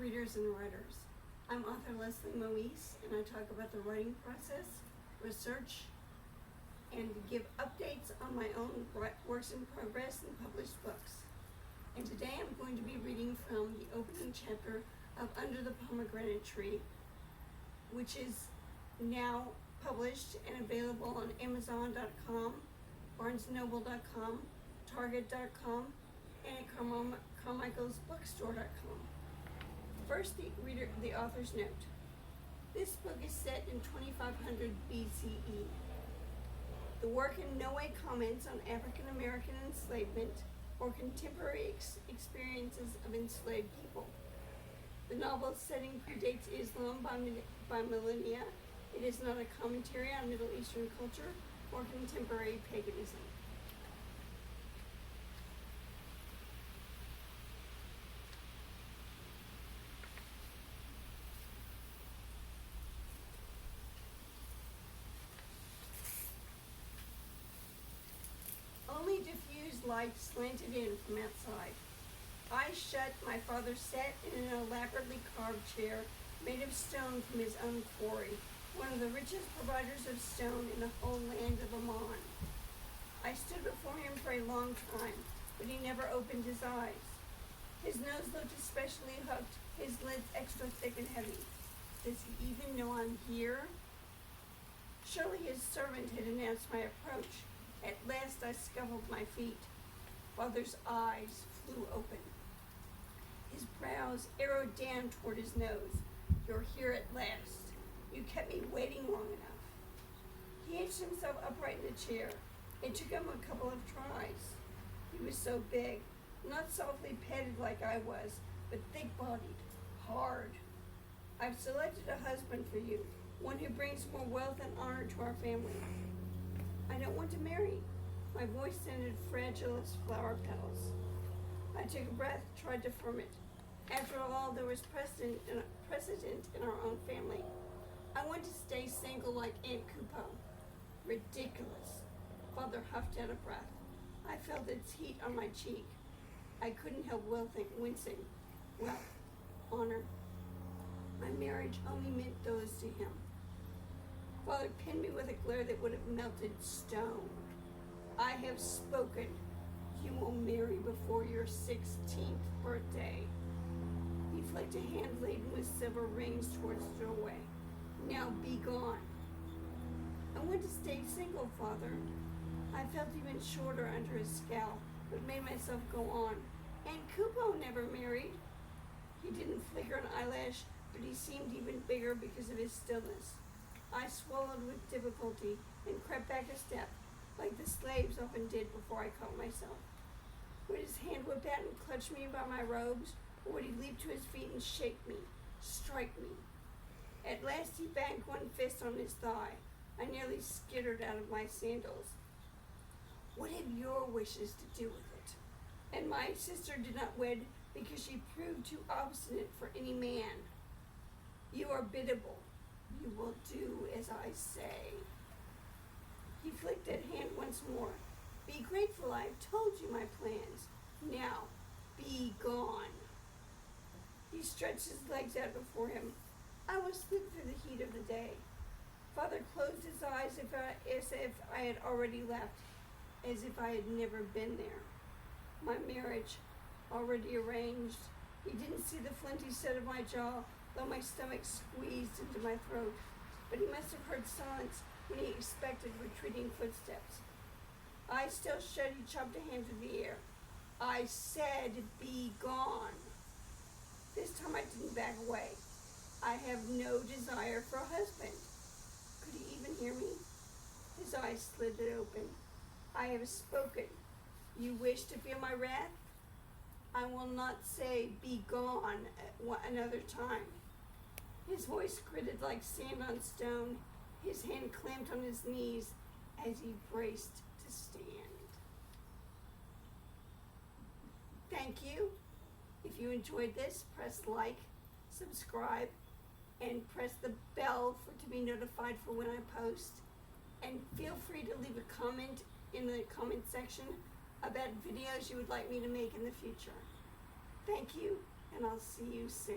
readers and writers. I'm author Leslie Moise, and I talk about the writing process, research, and give updates on my own works in progress and published books. And today I'm going to be reading from the opening chapter of Under the Pomegranate Tree, which is now published and available on Amazon.com, BarnesandNoble.com, Target.com, and at Carmichael'sBookstore.com. First, the author's note. This book is set in 2500 BCE. The work in no way comments on African American enslavement or contemporary experiences of enslaved people. The novel's setting predates Islam by millennia. It is not a commentary on Middle Eastern culture or contemporary paganism. Only diffused light slanted in from outside. Eyes shut, my father sat in an elaborately carved chair made of stone from his own quarry, one of the richest providers of stone in the whole land of Aman. I stood before him for a long time, but he never opened his eyes. His nose looked especially hooked, his lids extra thick and heavy. Does he even know I'm here? Surely his servant had announced my approach. At last I scuffled my feet. Father's eyes flew open. His brows arrowed down toward his nose. You're here at last. You kept me waiting long enough. He hitched himself upright in the chair. It took him a couple of tries. He was so big, not softly petted like I was, but thick-bodied, hard. I've selected a husband for you, one who brings more wealth and honor to our family. I don't want to marry. My voice sounded fragile as flower petals. I took a breath, tried to form it. After all, there was precedent in our own family. I want to stay single like Aunt Coupeau. Ridiculous. Father huffed out a breath. I felt its heat on my cheek. I couldn't help wincing. Well, honor. My marriage only meant those to him. Father pinned me with a glare that would have melted stone. I have spoken. You will marry before your 16th birthday. He flicked a hand laden with silver rings towards the doorway. Now be gone. I want to stay single, Father. I felt even shorter under his scowl, but made myself go on. Aunt Coupeau never married. He didn't flicker an eyelash, but he seemed even bigger because of his stillness. I swallowed with difficulty and crept back a step, like the slaves often did before I caught myself. Would his hand whip out and clutch me by my robes, or would he leap to his feet and shake me, strike me? At last he banged one fist on his thigh. I nearly skittered out of my sandals. What had your wishes to do with it? And my sister did not wed because she proved too obstinate for any man. You are biddable. You will do as I say. He flicked that hand once more. Be grateful I have told you my plans. Now, be gone. He stretched his legs out before him. I was slip through the heat of the day. Father closed his eyes as if I had already left, as if I had never been there. My marriage, already arranged. He didn't see the flinty set of my jaw, though my stomach squeezed into my throat, but he must have heard silence when he expected retreating footsteps. Eyes still shut, he chopped a hand through the air. I said, be gone. This time I didn't back away. I have no desire for a husband. Could he even hear me? His eyes slid open. I have spoken. You wish to feel my wrath? I will not say, be gone another time. His voice gritted like sand on stone. His hand clamped on his knees as he braced to stand. Thank you. If you enjoyed this, press like, subscribe, and press the bell to be notified for when I post. And feel free to leave a comment in the comment section about videos you would like me to make in the future. Thank you, and I'll see you soon.